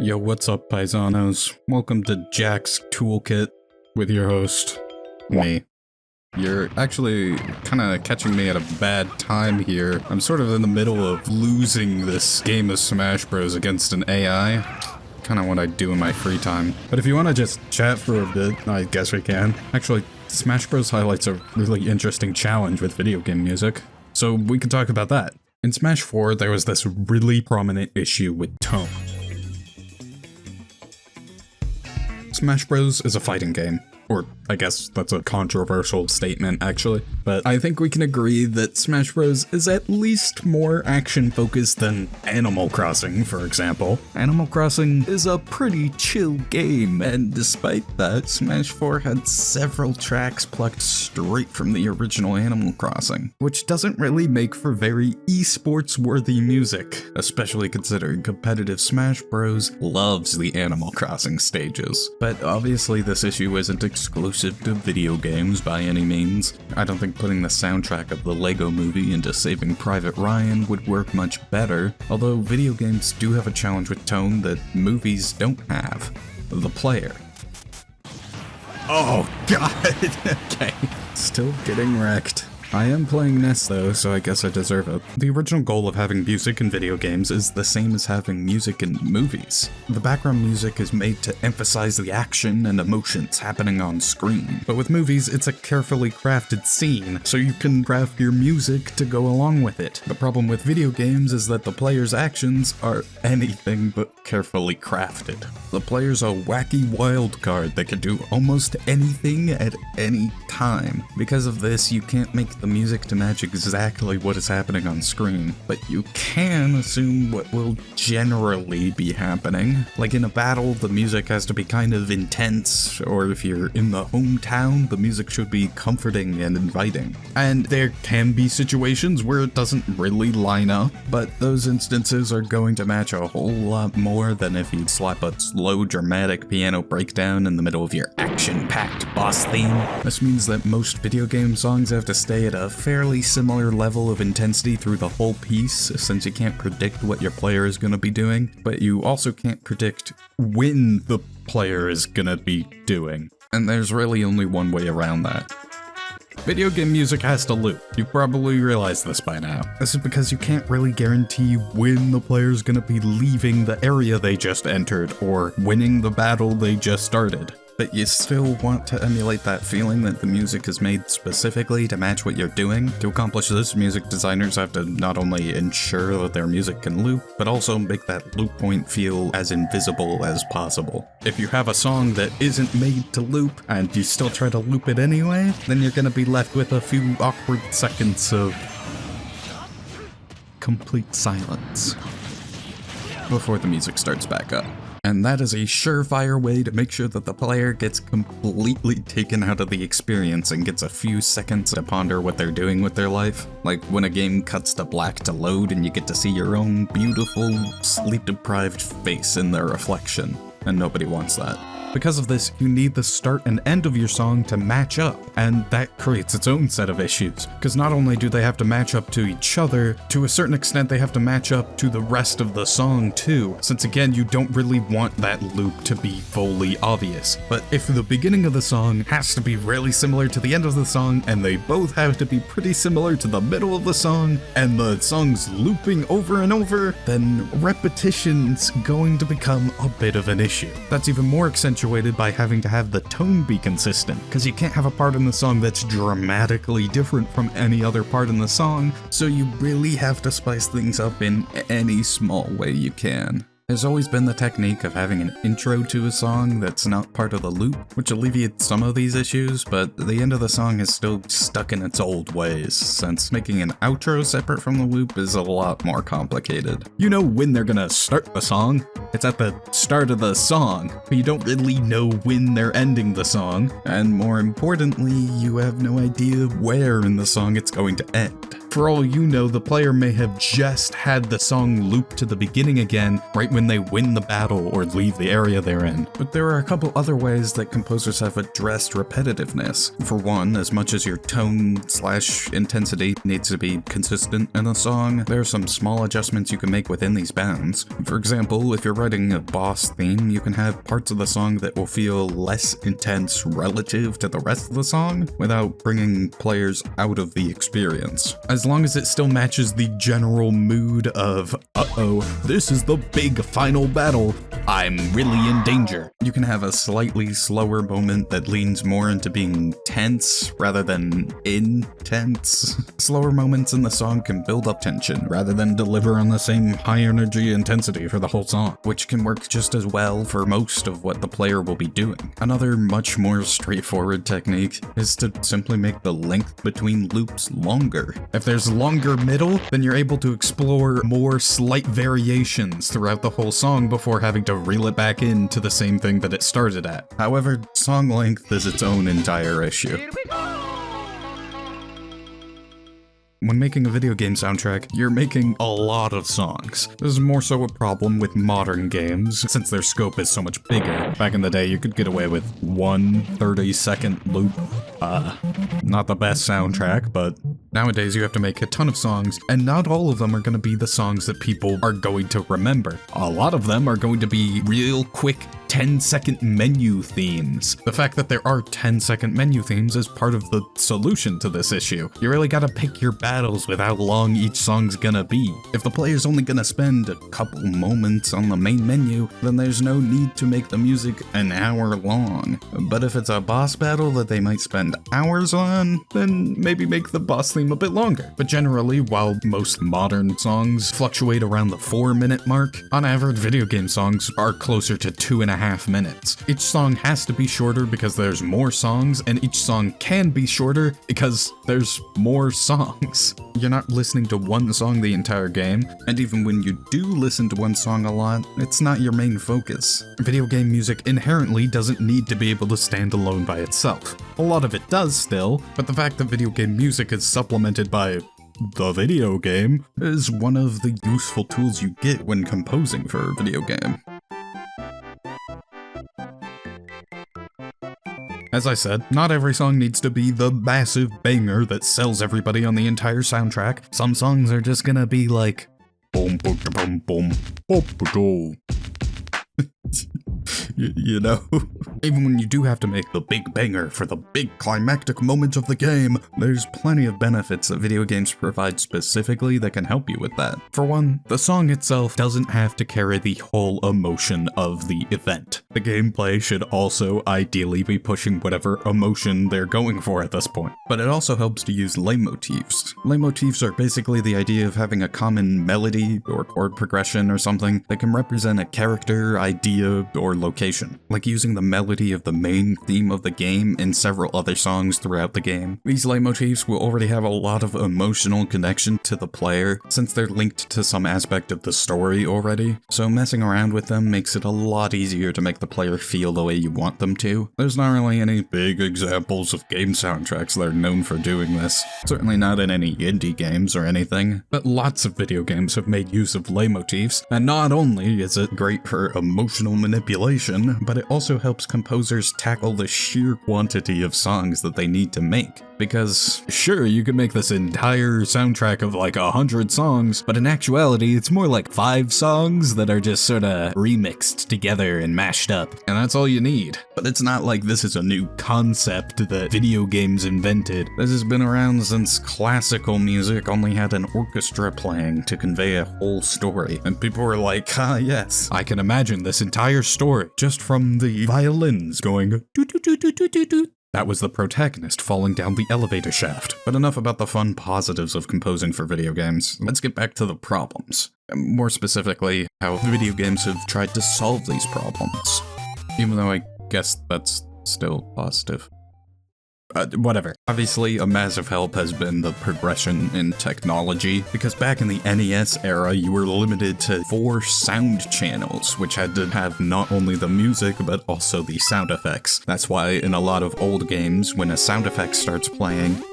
Yo, what's up, paisanos? Welcome to Jack's Toolkit with your host, me. You're actually kind of catching me at a bad time here. I'm sort of in the middle of losing this game of Smash Bros. Against an AI. Kind of what I do in my free time. But if you want to just chat for a bit, I guess we can. Actually, Smash Bros. Highlights a really interesting challenge with video game music, so we can talk about that. In Smash 4, there was this really prominent issue with tone. Smash Bros. Is a fighting game. Or, I guess that's a controversial statement, actually. But I think we can agree that Smash Bros. Is at least more action-focused than Animal Crossing, for example. Animal Crossing is a pretty chill game, and despite that, Smash 4 had several tracks plucked straight from the original Animal Crossing, which doesn't really make for very esports-worthy music, especially considering competitive Smash Bros. Loves the Animal Crossing stages. But obviously this issue isn't exclusive to video games by any means. I don't think putting the soundtrack of the Lego Movie into Saving Private Ryan would work much better, although video games do have a challenge with tone that movies don't have: the player. Oh god! Okay. Still getting wrecked. I am playing NES though, so I guess I deserve it. The original goal of having music in video games is the same as having music in movies. The background music is made to emphasize the action and emotions happening on screen. But with movies, it's a carefully crafted scene, so you can craft your music to go along with it. The problem with video games is that the player's actions are anything but carefully crafted. The player's a wacky wild card that can do almost anything at any time. Because of this, you can't make the music to match exactly what is happening on screen, but you can assume what will generally be happening. Like in a battle, the music has to be kind of intense, or if you're in the hometown, the music should be comforting and inviting. And there can be situations where it doesn't really line up, but those instances are going to match a whole lot more than if you'd slap a slow, dramatic piano breakdown in the middle of your action-packed boss theme. This means that most video game songs have to stay at a fairly similar level of intensity through the whole piece, since you can't predict what your player is going to be doing, but you also can't predict when the player is going to be doing. And there's really only one way around that. Video game music has to loop. You probably realize this by now. This is because you can't really guarantee when the player's gonna be leaving the area they just entered or winning the battle they just started. But you still want to emulate that feeling that the music is made specifically to match what you're doing. To accomplish this, music designers have to not only ensure that their music can loop, but also make that loop point feel as invisible as possible. If you have a song that isn't made to loop, and you still try to loop it anyway, then you're gonna be left with a few awkward seconds of complete silence before the music starts back up. And that is a surefire way to make sure that the player gets completely taken out of the experience and gets a few seconds to ponder what they're doing with their life. Like when a game cuts to black to load and you get to see your own beautiful, sleep-deprived face in their reflection. And nobody wants that. Because of this, you need the start and end of your song to match up, and that creates its own set of issues. Because not only do they have to match up to each other, to a certain extent they have to match up to the rest of the song too, since again, you don't really want that loop to be fully obvious. But if the beginning of the song has to be really similar to the end of the song, and they both have to be pretty similar to the middle of the song, and the song's looping over and over, then repetition's going to become a bit of an issue. That's even more accentuated by having to have the tone be consistent, because you can't have a part in the song that's dramatically different from any other part in the song, so you really have to spice things up in any small way you can. There's always been the technique of having an intro to a song that's not part of the loop, which alleviates some of these issues, but the end of the song is still stuck in its old ways, since making an outro separate from the loop is a lot more complicated. You know when they're gonna start the song, it's at the start of the song, but you don't really know when they're ending the song, and more importantly, you have no idea where in the song it's going to end. For all you know, the player may have just had the song loop to the beginning again right when they win the battle or leave the area they're in. But there are a couple other ways that composers have addressed repetitiveness. For one, as much as your tone/intensity needs to be consistent in a song, there are some small adjustments you can make within these bounds. For example, if you're writing a boss theme, you can have parts of the song that will feel less intense relative to the rest of the song without bringing players out of the experience. As long as it still matches the general mood of, uh-oh, this is the big final battle, I'm really in danger. You can have a slightly slower moment that leans more into being tense rather than intense. Slower moments in the song can build up tension rather than deliver on the same high energy intensity for the whole song, which can work just as well for most of what the player will be doing. Another much more straightforward technique is to simply make the length between loops longer. If there's longer middle, then you're able to explore more slight variations throughout the whole song before having to reel it back into the same thing that it started at. However, song length is its own entire issue. When making a video game soundtrack, you're making a lot of songs. This is more so a problem with modern games, since their scope is so much bigger. Back in the day, you could get away with one 30-second loop. Not the best soundtrack, but nowadays you have to make a ton of songs, and not all of them are going to be the songs that people are going to remember. A lot of them are going to be real quick 10-second menu themes. The fact that there are 10-second menu themes is part of the solution to this issue. You really gotta pick your battles with how long each song's gonna be. If the player's only gonna spend a couple moments on the main menu, then there's no need to make the music an hour long. But if it's a boss battle that they might spend hours on, then maybe make the boss theme a bit longer. But generally, while most modern songs fluctuate around the 4-minute mark, on average video game songs are closer to 2.5 minutes. Each song has to be shorter because there's more songs, and each song can be shorter because there's more songs. You're not listening to one song the entire game, and even when you do listen to one song a lot, it's not your main focus. Video game music inherently doesn't need to be able to stand alone by itself. A lot of it does still, but the fact that video game music is supplemented by the video game is one of the useful tools you get when composing for a video game. As I said, not every song needs to be the massive banger that sells everybody on the entire soundtrack. Some songs are just gonna be like, boom, boom, boom, boom, boom, boom. You know? Even when you do have to make the big banger for the big climactic moment of the game, there's plenty of benefits that video games provide specifically that can help you with that. For one, the song itself doesn't have to carry the whole emotion of the event. The gameplay should also ideally be pushing whatever emotion they're going for at this point. But it also helps to use leitmotifs. Leitmotifs are basically the idea of having a common melody or chord progression or something that can represent a character, idea, or location, like using the melody of the main theme of the game in several other songs throughout the game. These leitmotifs will already have a lot of emotional connection to the player, since they're linked to some aspect of the story already, so messing around with them makes it a lot easier to make the player feel the way you want them to. There's not really any big examples of game soundtracks that are known for doing this, certainly not in any indie games or anything, but lots of video games have made use of leitmotifs, and not only is it great for emotional manipulation, but it also helps composers tackle the sheer quantity of songs that they need to make. Because, sure, you could make this entire soundtrack of like 100 songs, but in actuality, it's more like 5 songs that are just sorta remixed together and mashed up, and that's all you need. But it's not like this is a new concept that video games invented. This has been around since classical music only had an orchestra playing to convey a whole story, and people were like, ah yes, I can imagine this entire story just from the violins going doo-doo-doo-doo-doo-doo. That was the protagonist falling down the elevator shaft. But enough about the fun positives of composing for video games. Let's get back to the problems. More specifically, how video games have tried to solve these problems. Even though I guess that's still positive. Whatever. Obviously, a massive help has been the progression in technology, because back in the NES era, you were limited to 4 sound channels, which had to have not only the music, but also the sound effects. That's why in a lot of old games, when a sound effect starts playing,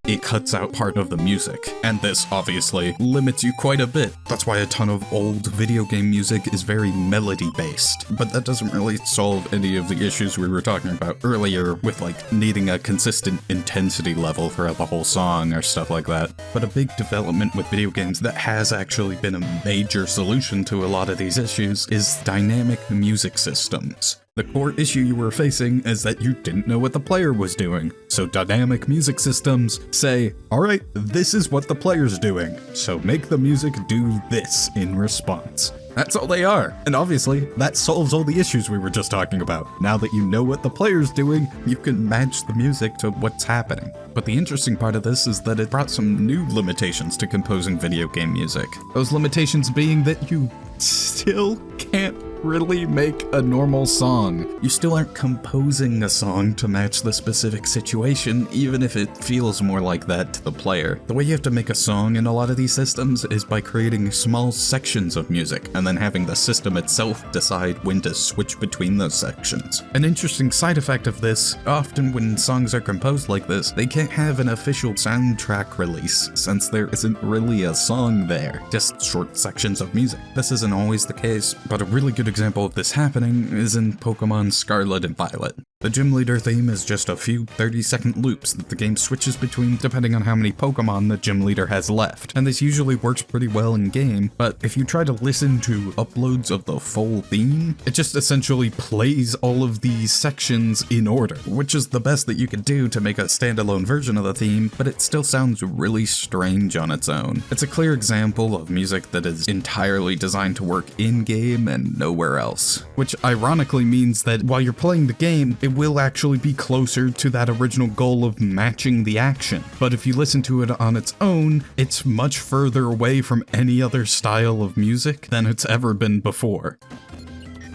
it cuts out part of the music, and this obviously limits you quite a bit. That's why a ton of old video game music is very melody-based, but that doesn't really solve any of the issues we were talking about earlier with like needing a consistent intensity level throughout the whole song or stuff like that. But a big development with video games that has actually been a major solution to a lot of these issues is dynamic music systems. The core issue you were facing is that you didn't know what the player was doing. So dynamic music systems say, alright, this is what the player's doing, so make the music do this in response. That's all they are. And obviously, that solves all the issues we were just talking about. Now that you know what the player's doing, you can match the music to what's happening. But the interesting part of this is that it brought some new limitations to composing video game music. Those limitations being that you still can't really make a normal song. You still aren't composing a song to match the specific situation, even if it feels more like that to the player. The way you have to make a song in a lot of these systems is by creating small sections of music, and then having the system itself decide when to switch between those sections. An interesting side effect of this, often when songs are composed like this, they can't have an official soundtrack release, since there isn't really a song there, just short sections of music. This isn't always the case, but a really good example of this happening is in Pokemon Scarlet and Violet. The gym leader theme is just a few 30-second loops that the game switches between depending on how many Pokemon the gym leader has left, and this usually works pretty well in game, but if you try to listen to uploads of the full theme, it just essentially plays all of these sections in order, which is the best that you can do to make a standalone version of the theme, but it still sounds really strange on its own. It's a clear example of music that is entirely designed to work in-game and nowhere else, which ironically means that while you're playing the game, it will actually be closer to that original goal of matching the action. But if you listen to it on its own, it's much further away from any other style of music than it's ever been before.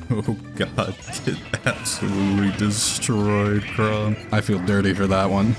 Oh god, get absolutely destroyed, Crom. I feel dirty for that one.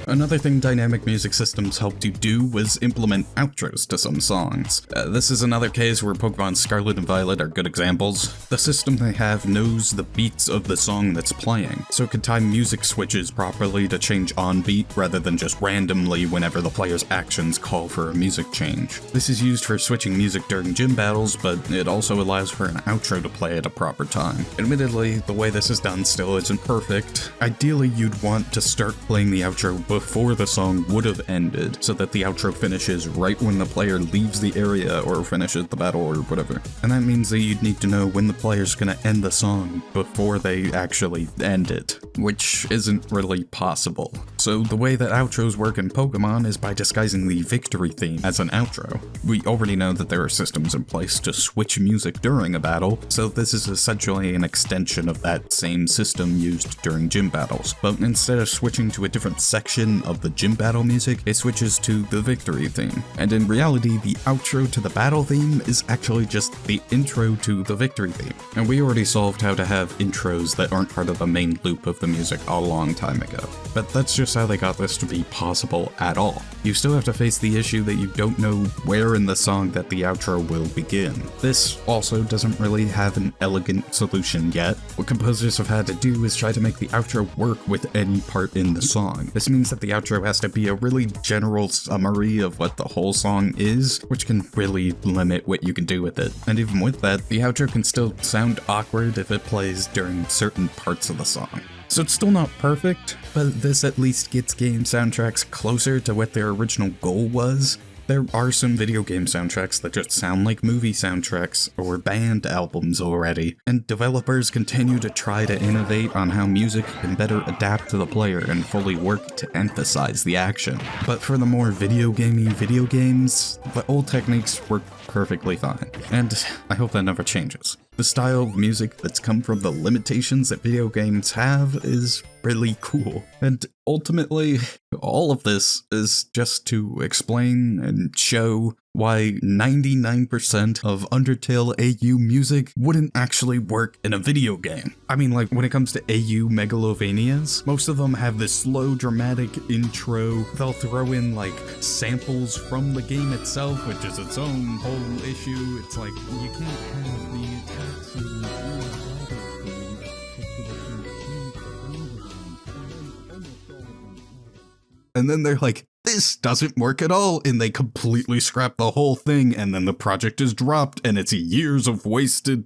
Another thing dynamic music systems helped you do was implement outros to some songs. This is another case where Pokemon Scarlet and Violet are good examples. The system they have knows the beats of the song that's playing, so it can time music switches properly to change on beat rather than just randomly whenever the player's actions call for a music change. This is used for switching music during gym battles, but it also allows for an outro to play at a proper time. Admittedly, the way this is done still isn't perfect. Ideally, you'd want to start playing the outro before the song would have ended, so that the outro finishes right when the player leaves the area or finishes the battle or whatever. And that means that you'd need to know when the player's gonna end the song before they actually end it, which isn't really possible. So the way that outros work in Pokemon is by disguising the victory theme as an outro. We already know that there are systems in place to switch music during a battle, so this is essentially an extension of that same system used during gym battles. But instead of switching to a different section of the gym battle music, it switches to the victory theme. And in reality, the outro to the battle theme is actually just the intro to the victory theme. And we already solved how to have intros that aren't part of the main loop of the music a long time ago. But that's just how they got this to be possible at all. You still have to face the issue that you don't know where in the song that the outro will begin. This also doesn't really have an elegant solution yet. What composers have had to do is try to make the outro work with any part in the song. This means that the outro has to be a really general summary of what the whole song is, which can really limit what you can do with it. And even with that, the outro can still sound awkward if it plays during certain parts of the song. So it's still not perfect, but this at least gets game soundtracks closer to what their original goal was. There are some video game soundtracks that just sound like movie soundtracks or band albums already, and developers continue to try to innovate on how music can better adapt to the player and fully work to emphasize the action. But for the more video games, the old techniques work perfectly fine, and I hope that never changes. The style of music that's come from the limitations that video games have is really cool. And ultimately, all of this is just to explain and show why 99% of Undertale AU music wouldn't actually work in a video game. I mean, like, when it comes to AU Megalovanias, most of them have this slow, dramatic intro. They'll throw in, like, samples from the game itself, which is its own whole issue. It's like, you can't have the attacks and and then they're like, this doesn't work at all, and they completely scrap the whole thing, and then the project is dropped, and it's years of wasted